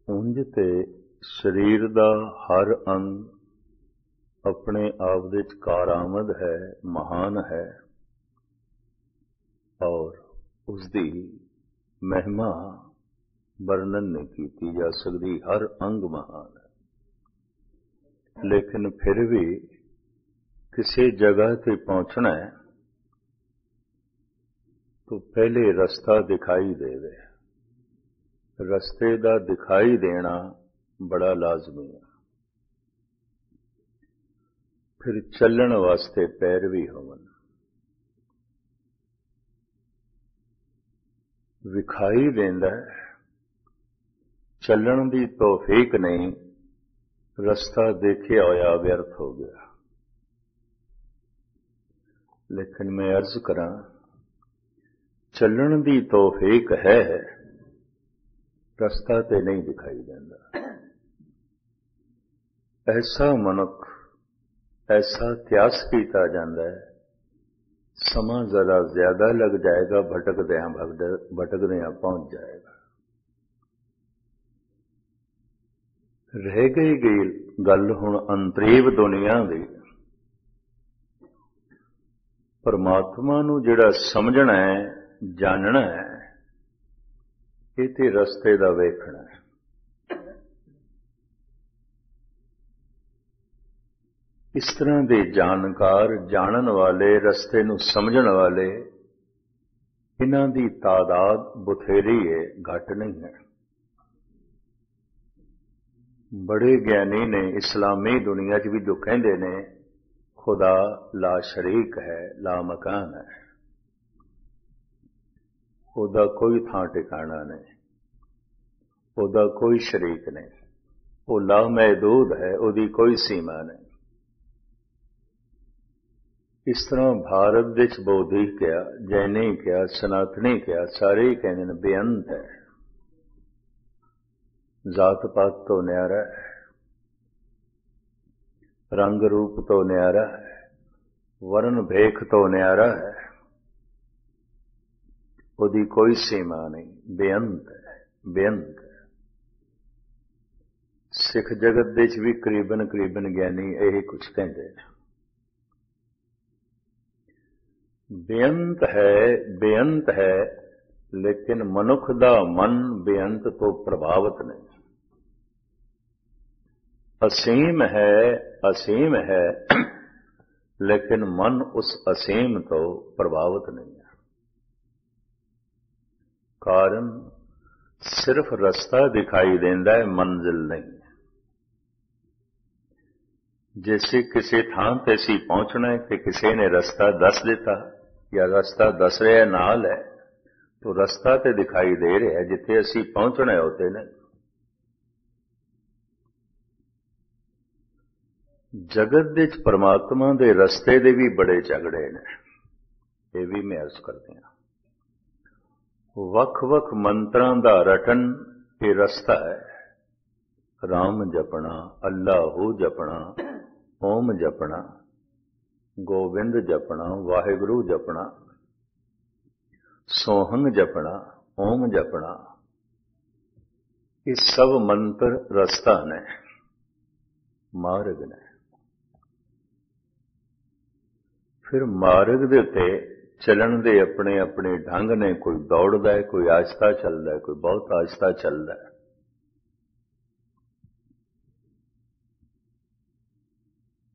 ਉਂਝ ਤੇ ਸਰੀਰ ਦਾ ਹਰ ਅੰਗ ਆਪਣੇ ਆਪ ਵਿੱਚ ਕਾਰਾਮਦ ਹੈ, ਮਹਾਨ ਹੈ ਔਰ ਉਸਦੀ ਮਹਿਮਾ ਵਰਣਨ ਨਹੀਂ ਕੀਤੀ ਜਾ ਸਕਦੀ। ਹਰ ਅੰਗ ਮਹਾਨ ਹੈ, ਲੇਕਿਨ ਫਿਰ ਵੀ ਕਿਸੇ ਜਗ੍ਹਾ ਤੇ ਪਹੁੰਚਣਾ ਹੈ तो पहले रास्ता दिखाई देवे। रस्ते का दिखाई देना बड़ा लाजमी है। फिर चलण वास्ते पैर भी होवन। विखाई देंदा चलण की तौफीक नहीं, रास्ता देखिया होया व्यर्थ हो गया। लेकिन मैं अर्ज करा, चलण की तौफीक है, रास्ता ते नहीं दिखाई देता। ऐसा मनुख ऐसा त्यास किया जाता है, समा जरा ज्यादा लग जाएगा, भटकदियां पहुंच जाएगा। रह गई गल हुण अंतरीव दुनिया की। परमात्मा नूं जिहड़ा समझना है, जानना है, ये ते रस्ते दा वेखना है। इस तरह के जानकार, जानन वाले, रस्ते नूं समझण वाले, इन्हां दी तादाद बथेरी है, घट नहीं है। बड़े ज्ञानी ने इस्लामी दुनिया च भी जो कहंदे ने खुदा ला शरीक है, ला मकान है, ओदा कोई थां ठिकाना नहीं, ओदा कोई शरीक नहीं, वो लामहदूद है, ओदी कोई सीमा नहीं। इस तरह भारत विच बौद्धी क्या, जैनी क्या, सनातनी क्या, सारे ही कहते हैं बेअंत है। जात पात तो न्यारा है, रंग रूप तो न्यारा है, वर्ण भेख तो न्यारा है, ओदी कोई सीमा नहीं, बेअंत है, बेअंत है। सिख जगत दे भी करीबन ज्ञानी यही कुछ कहते हैं। बेअंत है, लेकिन मनुख दा मन बेअंत तो प्रभावित नहीं। असीम है, लेकिन मन उस असीम तो प्रभावित नहीं है। कारण सिर्फ रास्ता दिखाई देता है, मंजिल नहीं। जैसे किसी थां ते असीं पहुंचना है कि किसी ने रास्ता दस दिता या रास्ता दस रहा नाल है, तो रास्ता ते दिखाई दे रहा है, जिथे असीं पहुंचना है होते ने। जगत विच परमात्मा दे रस्ते दे भी बड़े झगड़े ने, ये भी मैं अर्ज करते हैं। वख-वख मंत्रां दा रटन ये रस्ता है। राम जपना, अल्लाहू जपना, ओम जपना, गोविंद जपना, वाहिगुरु जपना, सोहंग जपना, ओम जपना, ये सब मंत्र रस्ता ने, मार्ग ने। फिर मार्ग दे उत्ते चलन दे अपने अपने ढंग ने। कोई दौड़दा है, कोई आहिस्ता चलदा है, कोई बहुत आहिस्ता चलदा है।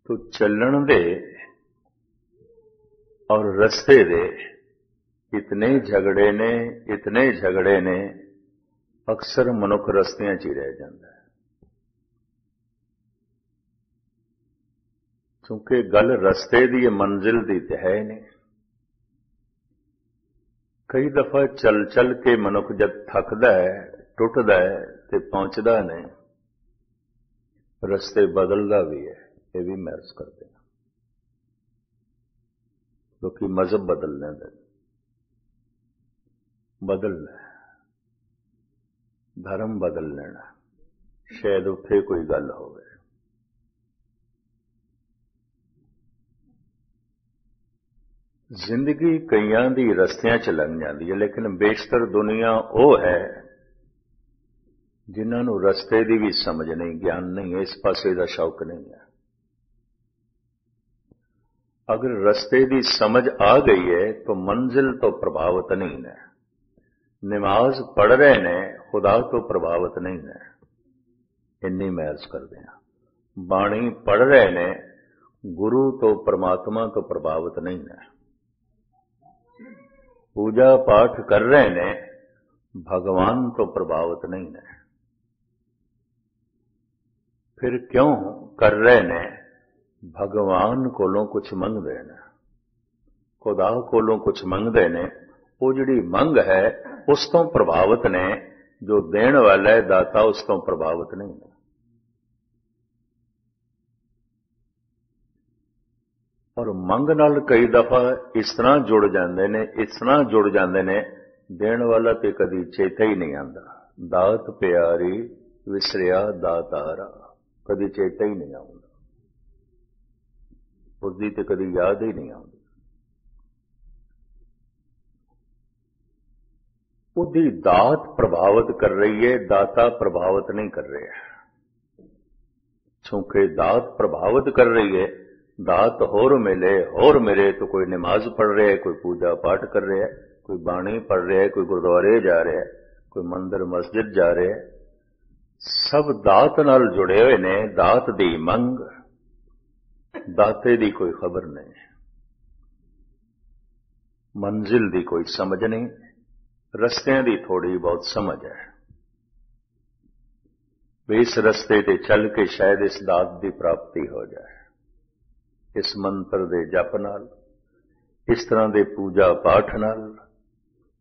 तो चलन दे और रस्ते दे इतने झगड़े ने, अक्सर मनुख रस्तियां च ही रह जाता है। क्योंकि गल रस्ते दी मंजिल दी ते है नहीं। कई दफा चल चल के मनुख जब थकदा है, टुटदा है, ते पहुंचदा नहीं, रस्ते बदलदा भी है। ये भी मैं अर्ज करते हैं, क्योंकि मजहब बदलने दे बदलना, धर्म बदल लेना, शायद उत्थे कोई गल होवे। जिंदगी कईयां दी रस्तियां च लंघ जाती है, लेकिन बेशतर दुनिया वो है जिन्हां नूं रस्ते दी भी समझ नहीं, ज्ञान नहीं है, इस पासे दा शौक नहीं है। अगर रस्ते दी समझ आ गई है तो मंजिल तो प्रभावित नहीं है। नमाज पढ़ रहे ने, खुदा तो प्रभावित नहीं है। इन्नी मैं अर्ज कर दिया। बाणी पढ़ रहे ने, गुरु तो परमात्मा तो प्रभावित नहीं है। पूजा पाठ कर रहे ने, भगवान तो प्रभावित नहीं है। फिर क्यों कर रहे ने? भगवान कोलों कुछ मंगदे ने, खुदा कोलों कुछ मंगदे ने। वो जिहड़ी मंग है उस तो प्रभावित ने, जो देण वाला है दाता उस तो प्रभावित नहीं है। और मंग नाल कई दफा इस तरह जुड़ जाते ने, इस तरह जुड़ जाते ने, देण वाला ते कदी चेता ही नहीं आंदा। दात प्यारी विसरिया दातारा, कदी चेता ही नहीं आउंदा, उसकी तो कदी याद ही नहीं आती। उसकी दात प्रभावित कर रही है, दाता प्रभावित नहीं कर रहे है। चूंकि दात प्रभावित कर रही है, दात होर मिले तो कोई नमाज पढ़ रहा है, कोई पूजा पाठ कर रहा है, कोई बाणी पढ़ रहा है, कोई गुरुद्वारे जा रहा है, कोई मंदिर मस्जिद जा रहा है। सब दात नाल जुड़े हुए ने। दात दी मंग, दाते दी कोई खबर नहीं, मंजिल दी कोई समझ नहीं, रस्तियां दी थोड़ी बहुत समझ है। भी इस रस्ते ते चल के शायद इस दात दी प्राप्ति हो जाए, इस मंत्र दे जप नाल, इस तरह दे पूजा पाठ नाल,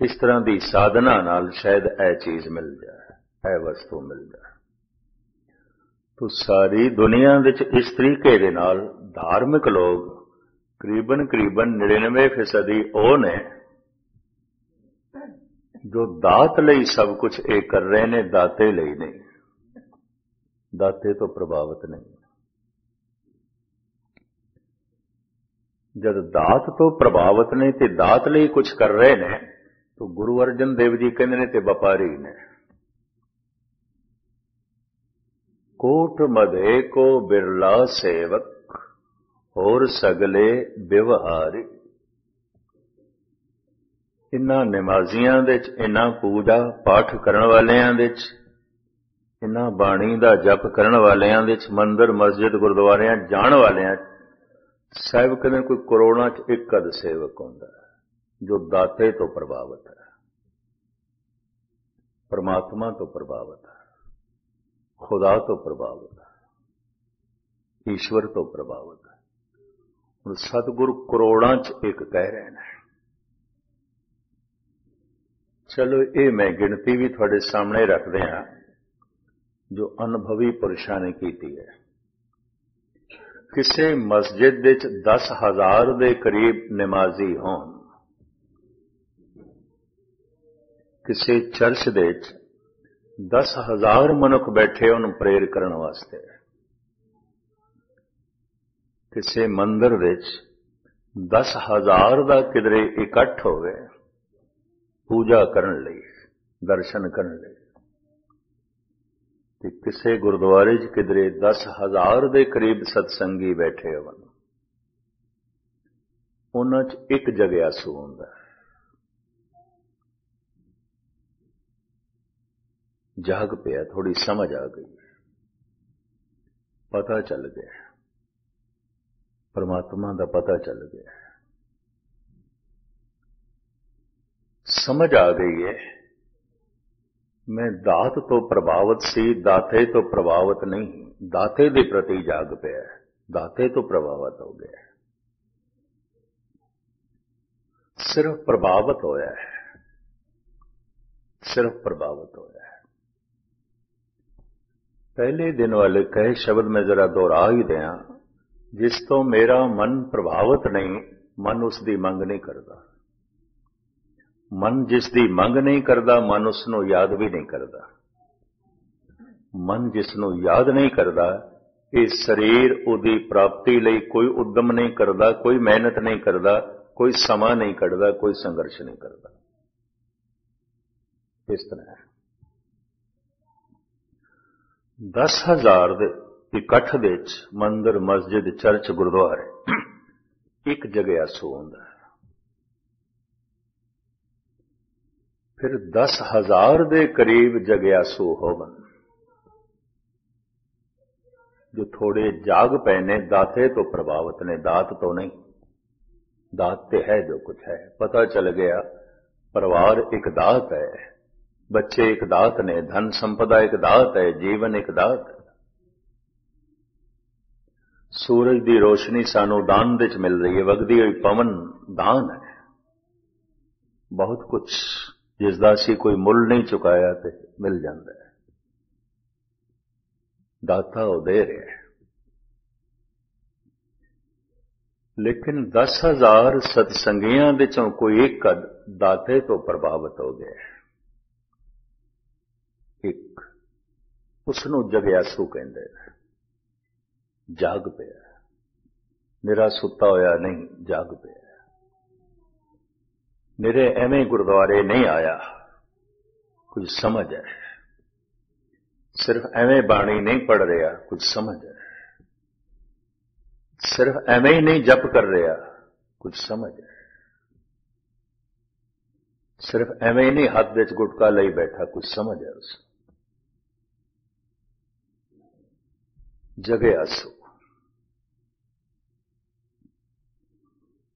इस तरह दी साधना नाल शायद ऐ चीज मिल जाए, ऐ वस्तु मिल जाए। तो सारी दुनिया विच इस तरीके दे नाल धार्मिक लोग करीबन 99% ਉਹ ने जो दात लई सब कुछ एक कर रहे ने, दाते लई नहीं, दाते तो प्रभावित नहीं। जब दात तो प्रभावित ने ते दात लई कुछ कर रहे ने, तो गुरु अर्जन देव जी कहते ने ते व्यापारी ने। कोट मधे को बिरला सेवक, होर सगले व्यवहारी। इन्हां नमाजियां दे च, इन्हां पूजा पाठ करन वालियां दे च, इन्हां बाणी दा जप करन वालियां दे च, मंदिर मस्जिद गुरुद्वारियां जाण वालियां साहिब कहते कोई करोड़ां च एक अध सेवक होंदा है जो दाते तो प्रभावित है, परमात्मा तो प्रभावित है, खुदा तो प्रभावित है, ईश्वर तो प्रभावित है। और सतगुरु करोड़ां च एक कह रहे हैं। चलो ये मैं गिनती भी थोड़े सामने रखते हैं जो अनुभवी पुरुषों ने की है। किसी मस्जिद विच 10,000 के करीब नमाजी होन, किसी चर्च दे 10,000 मनुख बैठे उन्हें प्रेयर करने वास्ते, किसी मंदिर विच 10,000 का किधरे इकट्ठ होवे पूजा करने लई, दर्शन करने लई, ते किसी गुरुद्वारे च किधरे 10,000 के करीब सत्संगी बैठे होवन, उन्हां च एक जगियासू हुंदा है। जाग पिया, थोड़ी समझ आ गई, पता चल गया, परमात्मा का पता चल गया, समझ आ गई है। मैं दात तो प्रभावित सी, दाते तो प्रभावित नहीं, दाते के प्रति जाग पिया, दाते तो प्रभावित हो गया, सिर्फ प्रभावित होया है, सिर्फ प्रभावित होया है। पहले दिन वाले कहे शब्द में जरा दोहरा ही दिया, जिस तो मेरा मन प्रभावित नहीं, मन उसकी मंग नहीं करता। मन जिसकी मंग नहीं करता, मन उसनों याद भी नहीं करता। मन जिसनों याद नहीं करता, ये शरीर उदी प्राप्ति लई कोई उद्यम नहीं करता, कोई मेहनत नहीं करता, कोई समा नहीं कढ़दा, कोई संघर्ष नहीं करता। इस तरह है। 10,000 ਦੇ ਇਕੱਠ ਦੇ ਵਿੱਚ ਮੰਦਰ, ਮਸਜਿਦ, ਚਰਚ, ਗੁਰਦੁਆਰੇ ਇੱਕ ਜਗਿਆਸੂ ਹੁੰਦਾ। ਫਿਰ 10,000 ਦੇ ਕਰੀਬ ਜਗਿਆਸੂ ਹੋਵਨ ਜੋ ਥੋੜੇ ਜਾਗ ਪਏ ਨੇ, ਦਾਤੇ ਤੋਂ ਪ੍ਰਭਾਵਿਤ ਨੇ, ਦਾਤ ਤੋਂ ਨਹੀਂ। ਦਾਤ ਤੇ ਹੈ ਜੋ ਕੁਝ ਹੈ। ਪਤਾ ਚੱਲ ਗਿਆ ਪਰਿਵਾਰ ਇੱਕ ਦਾਤ ਹੈ, ਬੱਚੇ ਇੱਕ ਦਾਤ ਨੇ, ਧਨ ਸੰਪਦਾ ਇੱਕ ਦਾਤ ਹੈ, ਜੀਵਨ ਇੱਕ ਦਾਤ ਹੈ। ਸੂਰਜ ਦੀ ਰੋਸ਼ਨੀ ਸਾਨੂੰ ਦਾਨ ਵਿੱਚ ਮਿਲ ਰਹੀ ਹੈ, ਵਗਦੀ ਹੋਈ ਪਵਨ ਦਾਨ ਹੈ। ਬਹੁਤ ਕੁਝ ਜਿਸ ਦਾ ਅਸੀਂ ਕੋਈ ਮੁੱਲ ਨਹੀਂ ਚੁਕਾਇਆ ਤੇ ਮਿਲ ਜਾਂਦਾ ਹੈ। ਦਾਤਾ ਉਹ ਦੇ ਰਿਹਾ ਹੈ। ਲੇਕਿਨ 10,000 ਸਤਸੰਗੀਆਂ ਵਿੱਚੋਂ ਕੋਈ ਇੱਕ ਦਾਤੇ ਤੋਂ ਪ੍ਰਭਾਵਿਤ ਹੋ ਗਿਆ। ਇੱਕ ਉਸ ਨੂੰ ਜਗਿਆਸੂ ਕਹਿੰਦੇ ਨੇ। ਜਾਗ ਪਿਆ, ਨਿਰਾ ਸੁੱਤਾ ਹੋਇਆ ਨਹੀਂ, ਜਾਗ ਪਿਆ। ਮੇਰੇ ਐਵੇਂ ਗੁਰਦੁਆਰੇ ਨਹੀਂ ਆਇਆ, ਕੁਝ ਸਮਝ ਹੈ। ਸਿਰਫ ਐਵੇਂ ਬਾਣੀ ਨਹੀਂ ਪੜ੍ਹ ਰਿਹਾ, ਕੁਝ ਸਮਝ ਹੈ। ਸਿਰਫ ਐਵੇਂ ਹੀ ਨਹੀਂ ਜਪ ਕਰ ਰਿਹਾ, ਕੁਝ ਸਮਝ ਹੈ। ਸਿਰਫ ਐਵੇਂ ਹੀ ਨਹੀਂ ਹੱਥ ਵਿੱਚ ਗੁਟਕਾ ਲਈ ਬੈਠਾ, ਕੁਝ ਸਮਝ ਹੈ। ਉਸ ਜਗਿਆਸੂ।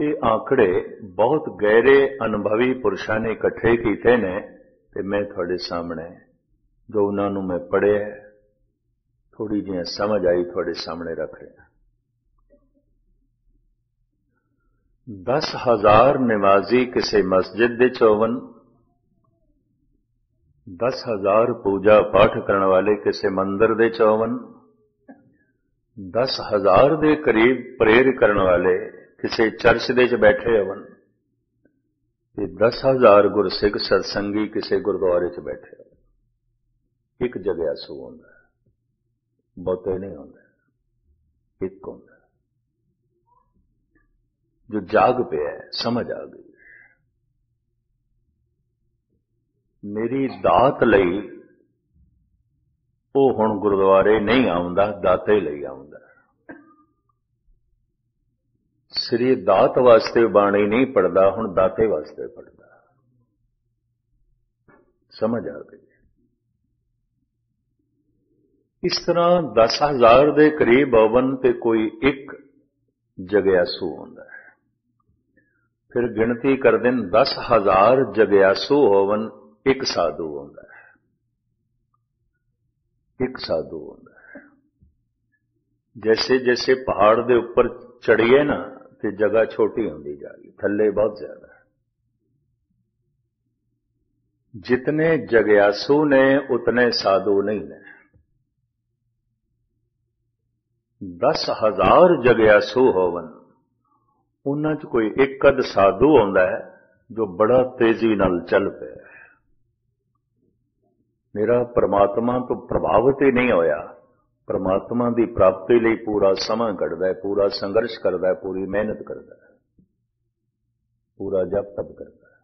ਇਹ ਆંકੜੇ ਬਹੁਤ ਗਹਿਰੇ ਅਨੁਭਵੀ ਪੁਰਸ਼ਾਂ ਨੇ ਇਕੱਠੇ ਕੀਤੇ ਨੇ ਤੇ ਮੈਂ ਤੁਹਾਡੇ ਸਾਹਮਣੇ ਜੋ ਉਹਨਾਂ ਨੂੰ ਮੈਂ ਪੜ੍ਹਿਆ, ਥੋੜੀ ਜਿਹੀ ਸਮਝ ਆਈ, ਤੁਹਾਡੇ ਸਾਹਮਣੇ ਰੱਖ ਰਿਹਾ। 10,000 ਨਿਵਾਜ਼ੀ ਕਿਸੇ ਮਸਜਿਦ ਦੇ ਹੋਵਨ, 10,000 ਪੂਜਾ ਪਾਠ ਕਰਨ ਵਾਲੇ ਕਿਸੇ ਮੰਦਰ ਦੇ ਹੋਵਨ, 10,000 ਦੇ ਕਰੀਬ ਪ੍ਰੇਰ ਕਰਨ ਵਾਲੇ ਕਿਸੇ ਚਰਚ ਦੇ ਚ ਬੈਠੇ ਹੋਵਨ, ਤੇ 10,000 ਗੁਰਸਿੱਖ ਸਤਸੰਗੀ ਕਿਸੇ ਗੁਰਦੁਆਰੇ ਚ ਬੈਠੇ ਹੋਵਨ। ਇੱਕ ਜਗਿਆਸੂ ਹੁੰਦਾ, ਬਹੁਤੇ ਨਹੀਂ ਹੁੰਦਾ, ਇੱਕ ਹੁੰਦਾ ਜੋ ਜਾਗ ਪਿਆ, ਸਮਝ ਆ ਗਈ। ਮੇਰੀ ਦਾਤ ਲਈ ਉਹ ਹੁਣ ਗੁਰਦੁਆਰੇ ਨਹੀਂ ਆਉਂਦਾ, ਦਾਤੇ ਲਈ ਆਉਂਦਾ। ਸ੍ਰੀ ਦਾਤ ਵਾਸਤੇ ਬਾਣੀ ਨਹੀਂ ਪੜਦਾ, ਹੁਣ ਦਾਤੇ ਵਾਸਤੇ ਪੜਦਾ। ਸਮਝ ਆ ਗਈ। ਇਸ ਤਰ੍ਹਾਂ 10,000 ਦੇ ਕਰੀਬ ਹੋਵਨ ਤੇ ਕੋਈ ਇੱਕ ਜਗਿਆਸੂ ਹੁੰਦਾ ਹੈ। ਫਿਰ ਗਿਣਤੀ ਕਰਦੇ ਨੇ 10,000 ਜਗਿਆਸੂ ਹੋਵਨ, ਇੱਕ ਸਾਧੂ ਹੁੰਦਾ ਹੈ। ਇੱਕ ਸਾਧੂ ਹੁੰਦਾ ਹੈ। ਜੈਸੇ ਜੈਸੇ ਪਹਾੜ ਦੇ ਉੱਪਰ ਚੜੀਏ ਨਾ ਤੇ ਜਗ੍ਹਾ ਛੋਟੀ ਹੁੰਦੀ ਜਾ ਰਹੀ, ਥੱਲੇ ਬਹੁਤ ਜ਼ਿਆਦਾ ਹੈ। ਜਿਤਨੇ ਜਗਿਆਸੂ ਨੇ ਉਤਨੇ ਸਾਧੂ ਨਹੀਂ ਨੇ। 10,000 ਜਗਿਆਸੂ ਹੋਵਨ, ਉਹਨਾਂ 'ਚ ਕੋਈ ਇੱਕ ਅੱਧ ਸਾਧੂ ਹੁੰਦਾ ਹੈ ਜੋ ਬੜਾ ਤੇਜ਼ੀ ਨਾਲ ਚੱਲ ਪਿਆ। ਮੇਰਾ ਪਰਮਾਤਮਾ ਤੋਂ ਪ੍ਰਭਾਵਿਤ ਹੀ ਨਹੀਂ ਹੋਇਆ, ਪਰਮਾਤਮਾ ਦੀ ਪ੍ਰਾਪਤੀ ਲਈ ਪੂਰਾ ਸਮਾਂ ਕੱਢਦਾ ਹੈ, ਪੂਰਾ ਸੰਘਰਸ਼ ਕਰਦਾ ਹੈ, ਪੂਰੀ ਮਿਹਨਤ ਕਰਦਾ ਹੈ, ਪੂਰਾ ਜਪ ਤਪ ਕਰਦਾ ਹੈ।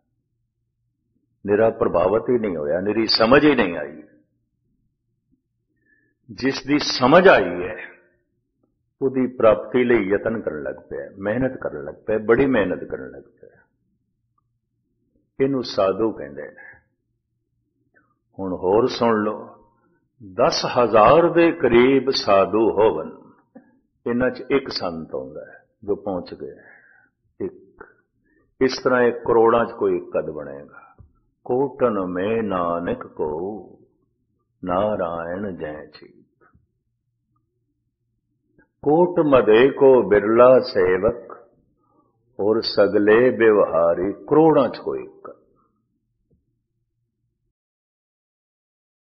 ਮੇਰਾ ਪ੍ਰਭਾਵਿਤ ਹੀ ਨਹੀਂ ਹੋਇਆ, ਮੇਰੀ ਸਮਝ ਹੀ ਨਹੀਂ ਆਈ। ਜਿਸ ਦੀ ਸਮਝ ਆਈ ਹੈ ਉਹਦੀ ਪ੍ਰਾਪਤੀ ਲਈ ਯਤਨ ਕਰਨ ਲੱਗ ਪਿਆ, ਮਿਹਨਤ ਕਰਨ ਲੱਗ ਪਿਆ, ਬੜੀ ਮਿਹਨਤ ਕਰਨ ਲੱਗ ਪਿਆ। ਇਹਨੂੰ ਸਾਧੂ ਕਹਿੰਦੇ ਨੇ। ਹੁਣ ਹੋਰ ਸੁਣ ਲਓ, 10,000 ਦੇ ਕਰੀਬ ਸਾਧੂ ਹੋਵਨ, ਇਹਨਾਂ 'ਚ ਇੱਕ ਸੰਤ ਹੁੰਦਾ ਹੈ ਜੋ ਪਹੁੰਚ ਗਿਆ। ਇੱਕ ਇਸ ਤਰ੍ਹਾਂ ਇਹ ਕਰੋੜਾਂ 'ਚ ਕੋਈ ਇੱਕ ਅੱਧ ਬਣੇਗਾ। ਕੋਟਨ ਮੈਂ ਨਾਨਕ ਕੋ ਨਾਰਾਇਣ ਜੈ ਚੀਤ, कोट मदे को बिरला सेवक और सगले व्यवहारी। करोड़ां च कोई एक।